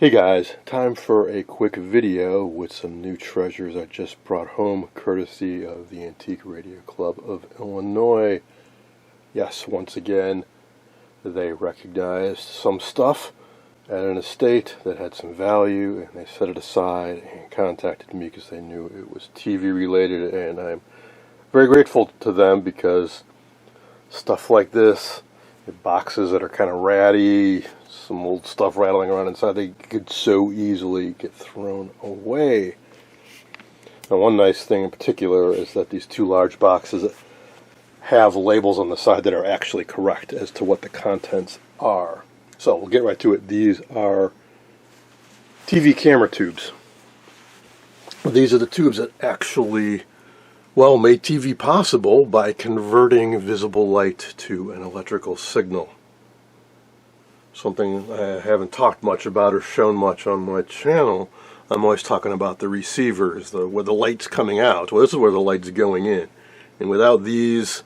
Hey guys, time for a quick video with some new treasures I just brought home courtesy of the Antique Radio Club of Illinois. Yes, once again, they recognized some stuff at an estate that had some value and they set it aside and contacted me because they knew it was TV related, and I'm very grateful to them because stuff like this, boxes that are kind of ratty, some old stuff rattling around inside, they could so easily get thrown away. Now, one nice thing in particular is that these two large boxes have labels on the side that are actually correct as to what the contents are. So we'll get right to it. These are TV camera tubes. These are the tubes that actually, well, made TV possible by converting visible light to an electrical signal. Something I haven't talked much about or shown much on my channel. I'm always talking about the receivers, where the light's coming out. Well, this is where the light's going in. And without these,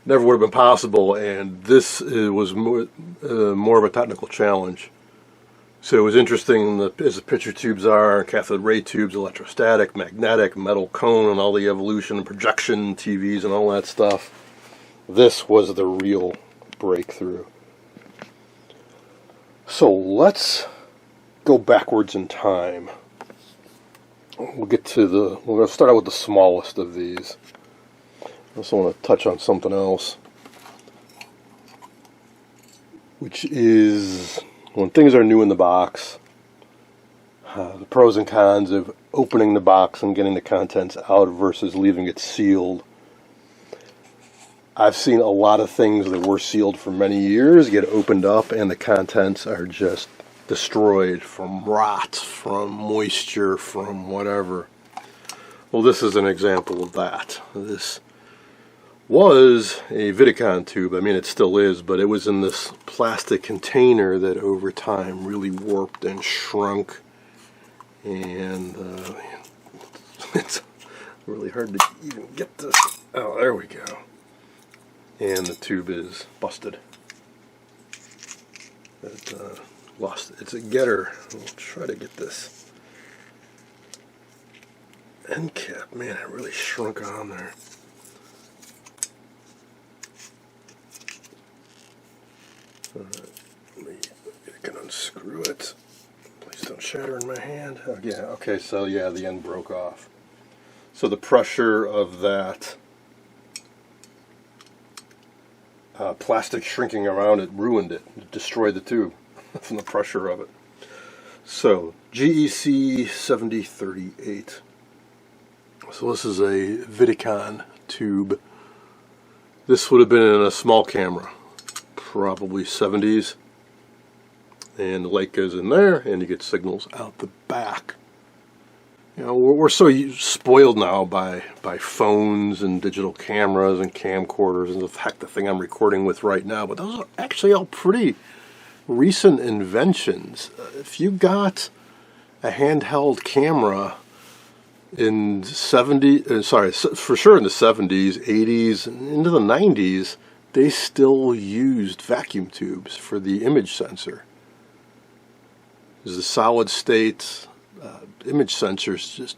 never would have been possible, and this was more of a technical challenge. So it was interesting, as the picture tubes are, cathode ray tubes, electrostatic, magnetic, metal cone, and all the evolution and projection TVs and all that stuff. This was the real breakthrough. So let's go backwards in time. We're going to start out with the smallest of these. I also want to touch on something else, which is when things are new in the box, the pros and cons of opening the box and getting the contents out versus leaving it sealed. I've seen a lot of things that were sealed for many years get opened up and the contents are just destroyed from rot, from moisture, from whatever. Well, this is an example of that. This was a vidicon tube. I mean, it still is, but it was in this plastic container that over time really warped and shrunk, and it's really hard to even get this. Oh, there we go. And the tube is busted. It lost. It's a getter. We'll try to get this end cap. Man, it really shrunk on there. I can unscrew it. Please don't shatter in my hand. Oh, yeah. Okay. So yeah, the end broke off. So the pressure of that plastic shrinking around it ruined it. It destroyed the tube from the pressure of it. So GEC 7038. So this is a vidicon tube. This would have been in a small camera, probably 70s, and the light goes in there and you get signals out the back. You know, we're so spoiled now by phones and digital cameras and camcorders and the thing I'm recording with right now, but those are actually all pretty recent inventions. If you got a handheld camera in for sure in the 70s, 80s, and into the 90s, they still used vacuum tubes for the image sensor. Because the solid state image sensors just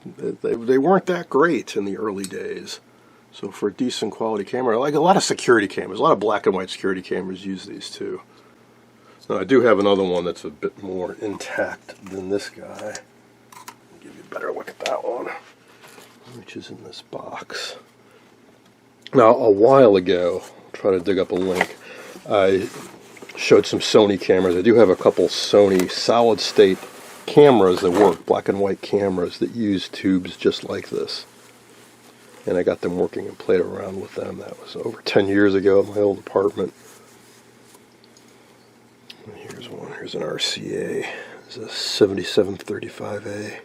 they weren't that great in the early days. So for a decent quality camera, like a lot of security cameras, a lot of black and white security cameras use these too. Now I do have another one that's a bit more intact than this guy. I'll give you a better look at that one, which is in this box. Now a while ago, I'll try to dig up a link, I showed some Sony cameras. I do have a couple Sony solid state cameras that work, black and white cameras that use tubes just like this, and I got them working and played around with them. That was over 10 years ago at my old apartment. And here's one. Here's an RCA. It's a 7735A,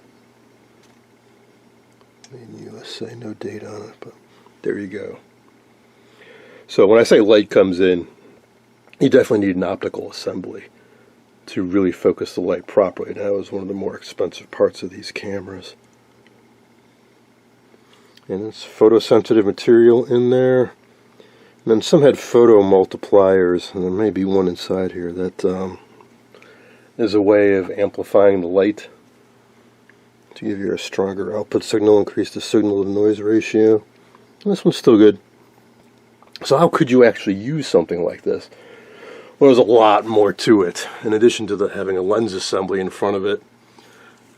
made in USA. No date on it, but there you go. So when I say light comes in, you definitely need an optical assembly to really focus the light properly. That was one of the more expensive parts of these cameras. And it's photosensitive material in there. And then some had photo multipliers, and there may be one inside here that is a way of amplifying the light to give you a stronger output signal, increase the signal to noise ratio. And this one's still good. So how could you actually use something like this? Well, there's a lot more to it. In addition to having a lens assembly in front of it,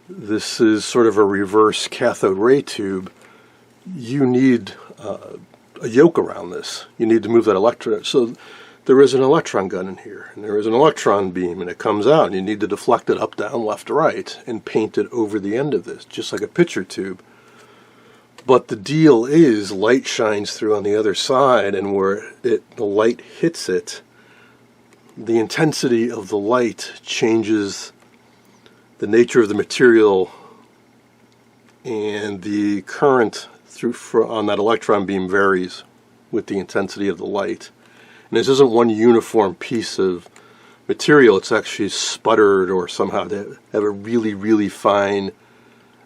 this is sort of a reverse cathode ray tube. You need a yoke around this. You need to move that electron. So there is an electron gun in here, and there is an electron beam, and it comes out, and you need to deflect it up, down, left, right, and paint it over the end of this, just like a picture tube. But the deal is light shines through on the other side, and where the light hits it, the intensity of the light changes the nature of the material, and the current on that electron beam varies with the intensity of the light. And this isn't one uniform piece of material. It's actually sputtered, or somehow they have a really, really fine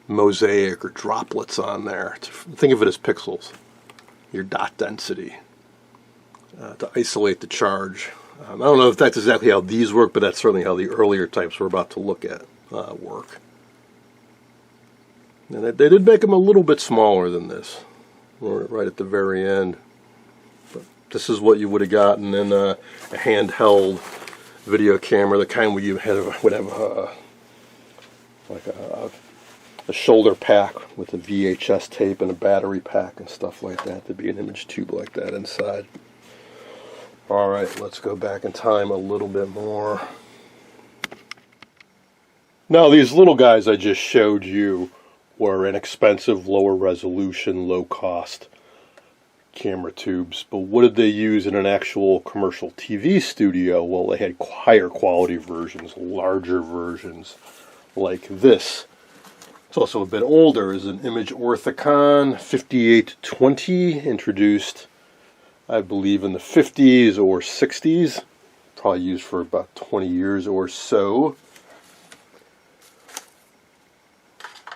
mosaic or droplets on there. Think of it as pixels, your dot density, to isolate the charge. I don't know if that's exactly how these work, but that's certainly how the earlier types we're about to look at work. And they did make them a little bit smaller than this, right at the very end. But this is what you would have gotten in a handheld video camera, the kind where you would have like a shoulder pack with a VHS tape and a battery pack and stuff like that. There'd be an image tube like that inside. Alright, let's go back in time a little bit more. Now, these little guys I just showed you were inexpensive, lower resolution, low cost camera tubes. But what did they use in an actual commercial TV studio? Well, they had higher quality versions, larger versions, like this. It's also a bit older. It's an Image Orthicon 5820, introduced, I believe, in the 50s or 60s. Probably used for about 20 years or so.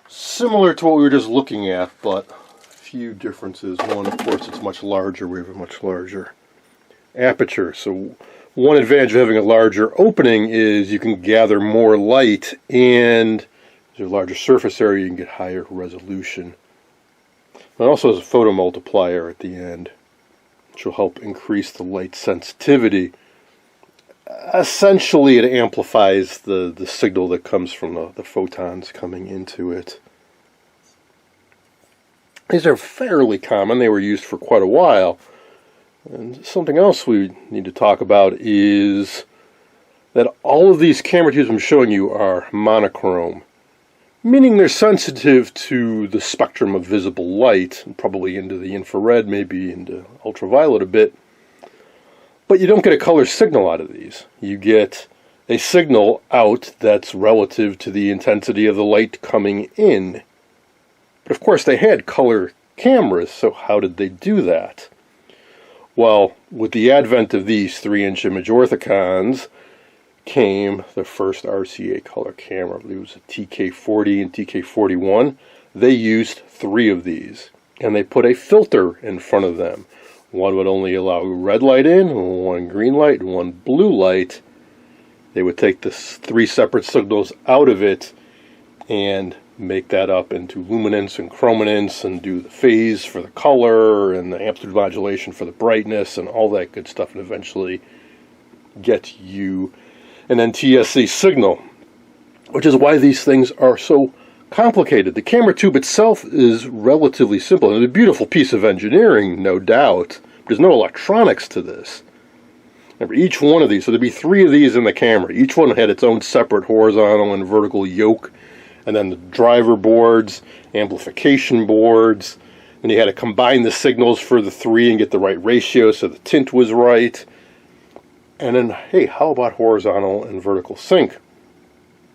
Similar to what we were just looking at, but a few differences. One, of course, it's much larger. We have a much larger aperture. So one advantage of having a larger opening is you can gather more light, and there's a larger surface area, you can get higher resolution. It also has a photo multiplier at the end, which will help increase the light sensitivity. Essentially, it amplifies the signal that comes from the photons coming into it. These are fairly common. They were used for quite a while. And something else we need to talk about is that all of these camera tubes I'm showing you are monochrome, meaning they're sensitive to the spectrum of visible light, probably into the infrared, maybe into ultraviolet a bit. But you don't get a color signal out of these. You get a signal out that's relative to the intensity of the light coming in. But of course they had color cameras, so how did they do that? Well, with the advent of these 3-inch Image Orthicons came the first RCA color camera. I believe it was a TK40 and TK41. They used 3 of these, and they put a filter in front of them. One would only allow red light in, one green light, and one blue light. They would take the 3 separate signals out of it and make that up into luminance and chrominance, and do the phase for the color and the amplitude modulation for the brightness and all that good stuff, and eventually get you an NTSC signal, which is why these things are so complicated. The camera tube itself is relatively simple. It's a beautiful piece of engineering, no doubt. There's no electronics to this. Remember, each one of these, so there'd be 3 of these in the camera. Each one had its own separate horizontal and vertical yoke, and then the driver boards, amplification boards, and you had to combine the signals for the 3 and get the right ratio so the tint was right. And then, hey, how about horizontal and vertical sync?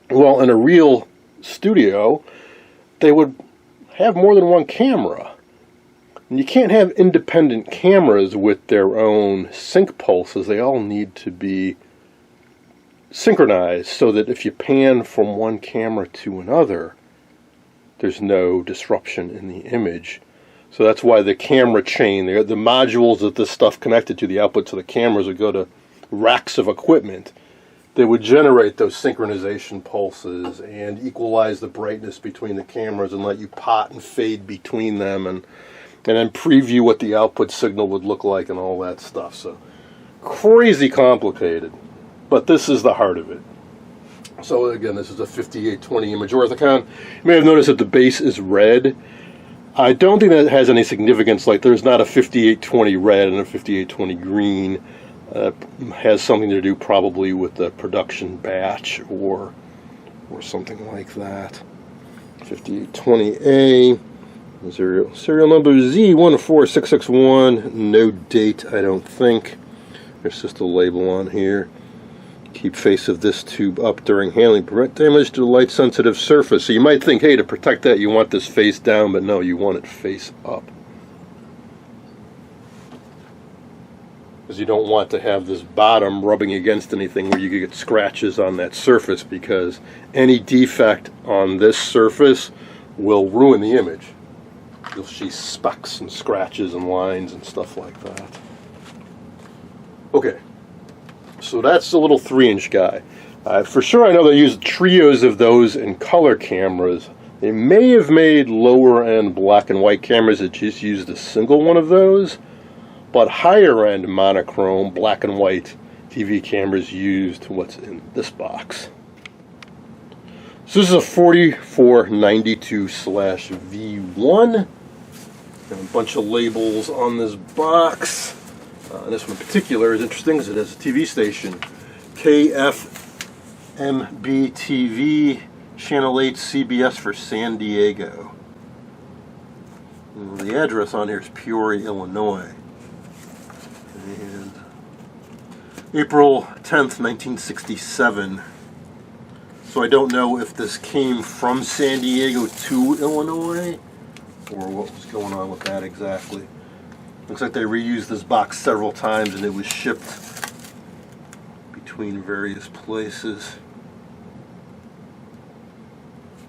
Well, in a real studio, they would have more than one camera. And you can't have independent cameras with their own sync pulses. They all need to be synchronized so that if you pan from one camera to another, there's no disruption in the image. So that's why the camera chain, the modules that this stuff connected to, the output to the cameras, would go to racks of equipment. that would generate those synchronization pulses and equalize the brightness between the cameras and let you pot and fade between them, and then preview what the output signal would look like and all that stuff. So crazy complicated, but this is the heart of it. So again, this is a 5820 image orthicon. You may have noticed that the base is red. I don't think that has any significance. Like, there's not a 5820 red and a 5820 green. Has something to do probably with the production batch or something like that. 5820A, serial number Z14661, no date, I don't think. There's just a label on here. Keep face of this tube up during handling. Prevent damage to the light-sensitive surface. So you might think, hey, to protect that you want this face down, but no, you want it face up. Because you don't want to have this bottom rubbing against anything where you could get scratches on that surface, because any defect on this surface will ruin the image. You'll see specks and scratches and lines and stuff like that. Okay. So that's the little 3-inch guy. For sure, I know they use trios of those in color cameras. They may have made lower-end black and white cameras that just used a single one of those, but higher-end monochrome black and white TV cameras used what's in this box. So this is a 4492/V1. Got a bunch of labels on this box. This one in particular is interesting because it has a TV station, KFMB TV, Channel 8 CBS for San Diego. And the address on here is Peoria, Illinois. And April 10th, 1967. So I don't know if this came from San Diego to Illinois, or what was going on with that exactly. Looks like they reused this box several times and it was shipped between various places.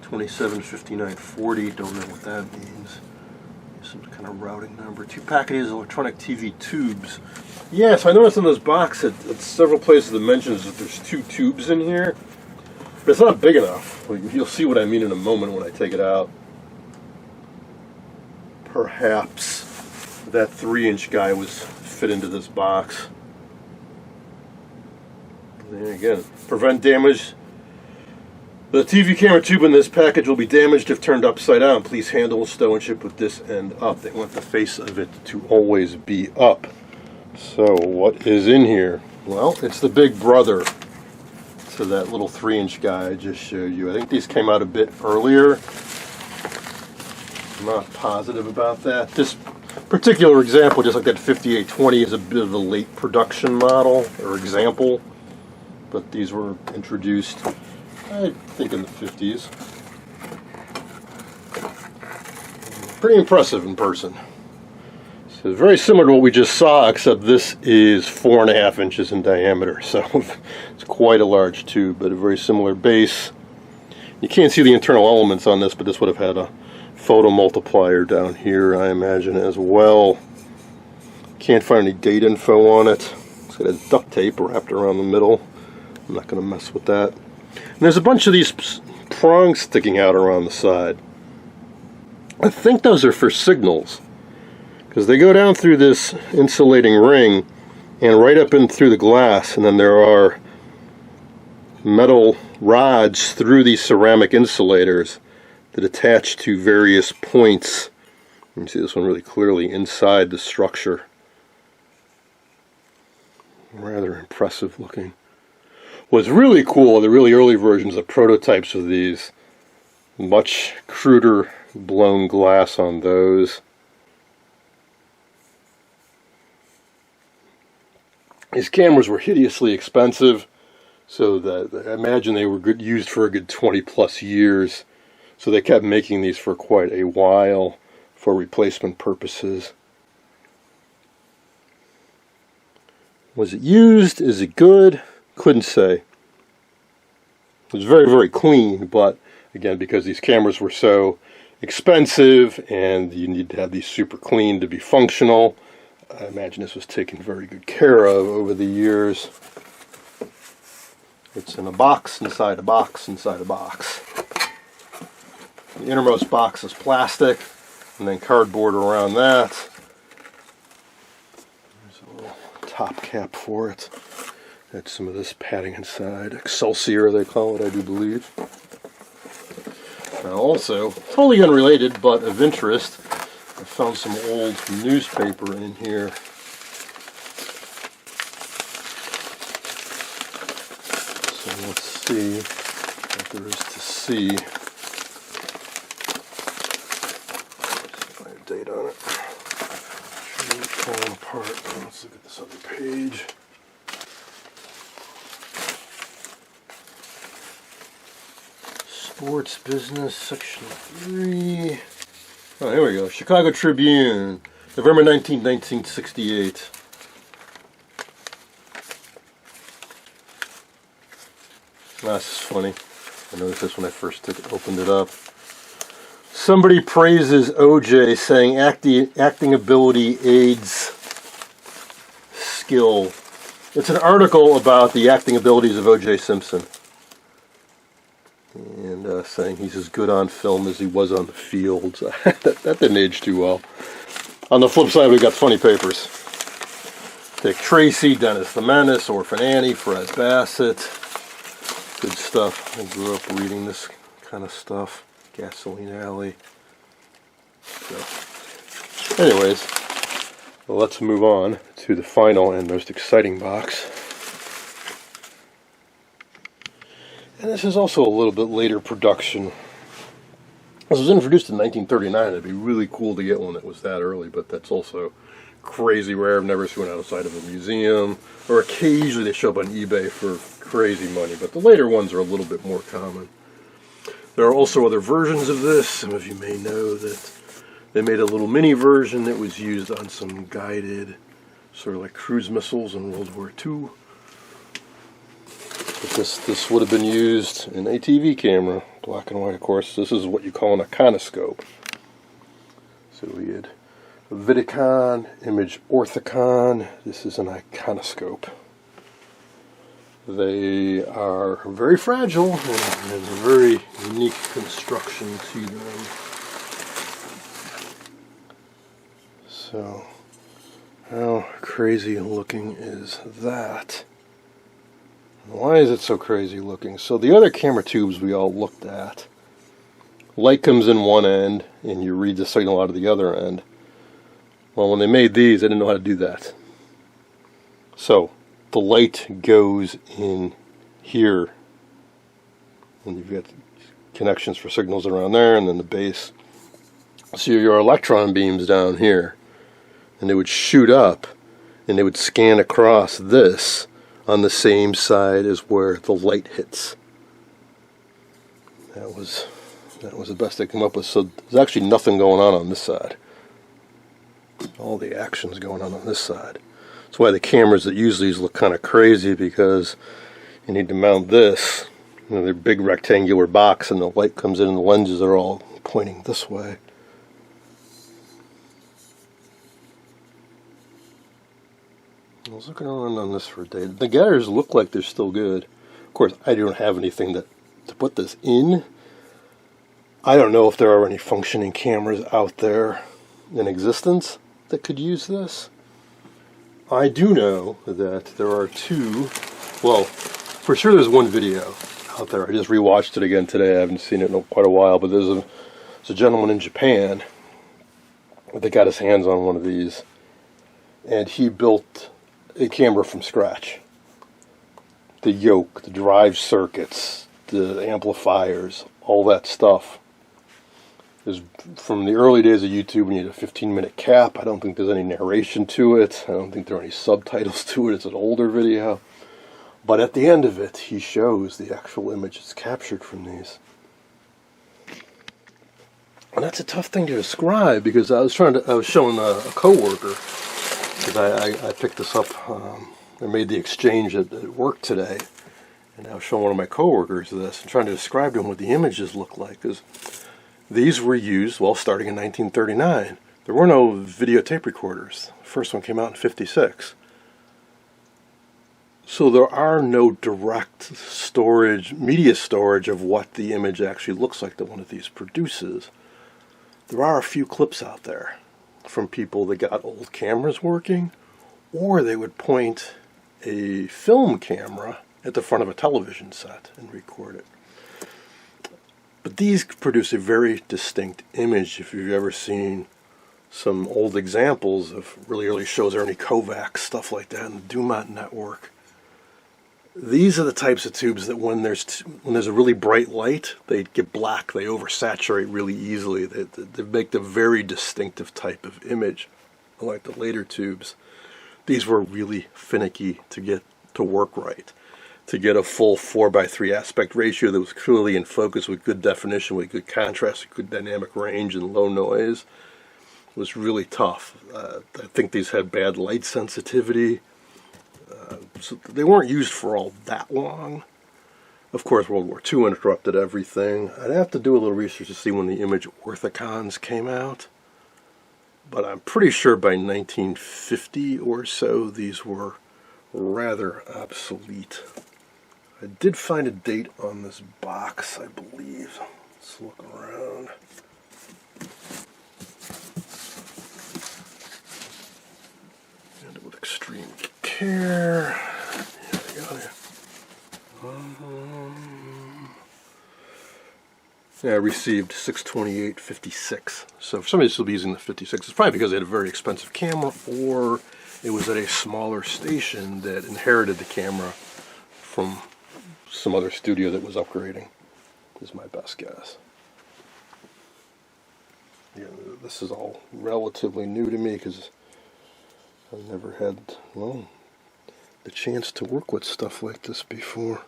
275940, don't know what that means. Some kind of routing number. 2 packages of electronic TV tubes. Yes, I noticed in this box at several places it mentions that there's 2 tubes in here. But it's not big enough. You'll see what I mean in a moment when I take it out. Perhaps that 3-inch guy was fit into this box. And again, prevent damage. The TV camera tube in this package will be damaged if turned upside down. Please handle, stow, and ship with this end up. They want the face of it to always be up. So what is in here? Well, it's the big brother to that little 3-inch guy I just showed you. I think these came out a bit earlier. I'm not positive about that. This particular example, just like that 5820, is a bit of a late production model or example, but these were introduced, I think, in the 50s. Pretty impressive in person. So very similar to what we just saw, except this is 4.5 inches in diameter, so it's quite a large tube, but a very similar base. You can't see the internal elements on this, but this would have had a photo multiplier down here, I imagine, as well. Can't find any date info on it. It's got a duct tape wrapped around the middle. I'm not going to mess with that. And there's a bunch of these prongs sticking out around the side. I think those are for signals, because they go down through this insulating ring and right up in through the glass, and then there are metal rods through these ceramic insulators that attach to various points. You can see this one really clearly inside the structure. Rather impressive looking. What's really cool are the really early versions, the prototypes of these. Much cruder blown glass on those. These cameras were hideously expensive, so that I imagine they were used for a good 20 plus years. So they kept making these for quite a while for replacement purposes. Was it used? Is it good? Couldn't say. It was very, very clean, but again, because these cameras were so expensive and you need to have these super clean to be functional, I imagine this was taken very good care of over the years. It's in a box inside a box inside a box. The innermost box is plastic, and then cardboard around that. There's a little top cap for it. Got some of this padding inside. Excelsior, they call it, I do believe. Now also, totally unrelated, but of interest, I found some old newspaper in here. So let's see what there is to see. There's a date on it. Should be falling apart. Let's look at this other page. Sports Business, Section 3. Oh, here we go. Chicago Tribune, November 19, 1968. This is funny. I noticed this when I first opened it up. Somebody praises OJ, saying acting ability aids skill. It's an article about the acting abilities of OJ Simpson. And saying he's as good on film as he was on the field. that didn't age too well. On the flip side, we got funny papers. Dick Tracy, Dennis the Menace, Orphan Annie, Fred Bassett. Good stuff. I grew up reading this kind of stuff. Gasoline Alley. So, anyways, well, let's move on to the final and most exciting box. And this is also a little bit later production. This was introduced in 1939. It'd be really cool to get one that was that early, but that's also crazy rare. I've never seen one outside of a museum, or occasionally they show up on eBay for crazy money, but the later ones are a little bit more common. There are also other versions of this. Some of you may know that they made a little mini version that was used on some guided, sort of like cruise missiles in World War II. But this would have been used in a TV camera, black and white, of course. This is what you call an iconoscope. So we had a vidicon, image orthicon. This is an iconoscope. They are very fragile, and there's a very unique construction to them. So, how crazy looking is that? Why is it so crazy looking? So the other camera tubes we all looked at, light comes in one end and you read the signal out of the other end. Well, when they made these, they didn't know how to do that. So the light goes in here, and you've got connections for signals around there, and then the base. So your electron beams down here, and they would shoot up and they would scan across this on the same side as where the light hits. That was the best they come up with. So there's actually nothing going on this side. All the action's going on this side. That's why the cameras that use these look kind of crazy, because you need to mount this. You know, they're big rectangular box, and the light comes in and the lenses are all pointing this way. I was looking around on this for a day. The gutters look like they're still good. Of course, I don't have anything to put this in. I don't know if there are any functioning cameras out there in existence that could use this. I do know that there are two, well, for sure there's one video out there. I just rewatched it again today. I haven't seen it in quite a while, but there's a gentleman in Japan that got his hands on one of these, and he built a camera from scratch. The yoke, the drive circuits, the amplifiers, all that stuff is from the early days of YouTube. We need a 15-minute cap. I don't think there's any narration to it. I don't think there are any subtitles to it. It's an older video. But at the end of it, he shows the actual images captured from these. And that's a tough thing to describe, because I was showing a coworker, because I picked this up. I made the exchange at work today, and I was showing one of my coworkers this and trying to describe to him what the images look like, because these were used, well, starting in 1939. There were no videotape recorders. The first one came out in '56. So there are no direct storage, media storage of what the image actually looks like that one of these produces. There are a few clips out there from people that got old cameras working, or they would point a film camera at the front of a television set and record it. But these produce a very distinct image. If you've ever seen some old examples of really early shows, Ernie Kovacs, stuff like that, in the Dumont network, these are the types of tubes that when there's a really bright light, they get black. They oversaturate really easily. They make the very distinctive type of image. Unlike the later tubes, these were really finicky to get to work right. To get a full 4:3 aspect ratio that was clearly in focus with good definition, with good contrast, with good dynamic range and low noise was really tough. I think these had bad light sensitivity. So they weren't used for all that long. Of course, World War II interrupted everything. I'd have to do a little research to see when the image orthicons came out. But I'm pretty sure by 1950 or so, these were rather obsolete. I did find a date on this box, I believe. Let's look around. And with extreme care. Yeah, I received 6/28/56. So if somebody's still using the 56, it's probably because they had a very expensive camera, or it was at a smaller station that inherited the camera from some other studio that was upgrading, is my best guess. Yeah, this is all relatively new to me because I've never had, well, the chance to work with stuff like this before.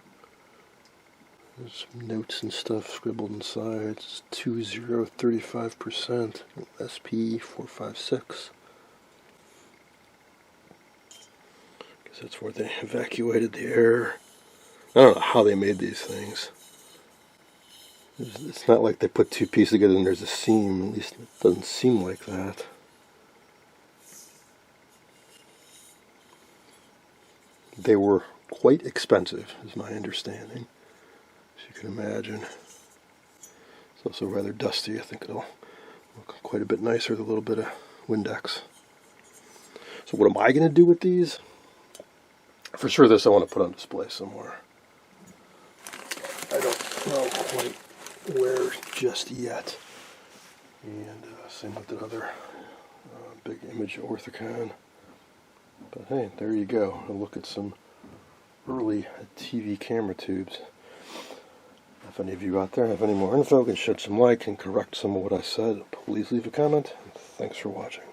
There's notes and stuff scribbled inside. It's 2035%, SP456. Because that's where they evacuated the air. I don't know how they made these things. It's not like they put two pieces together and there's a seam. At least it doesn't seem like that. They were quite expensive, is my understanding. As you can imagine. It's also rather dusty. I think it'll look quite a bit nicer with a little bit of Windex. So what am I going to do with these? For sure this I want to put on display somewhere. I don't know quite where just yet. And same with the other big image orthicon. But hey, there you go. A look at some early TV camera tubes. If any of you out there have any more info, can shed some light, can correct some of what I said, please leave a comment. Thanks for watching.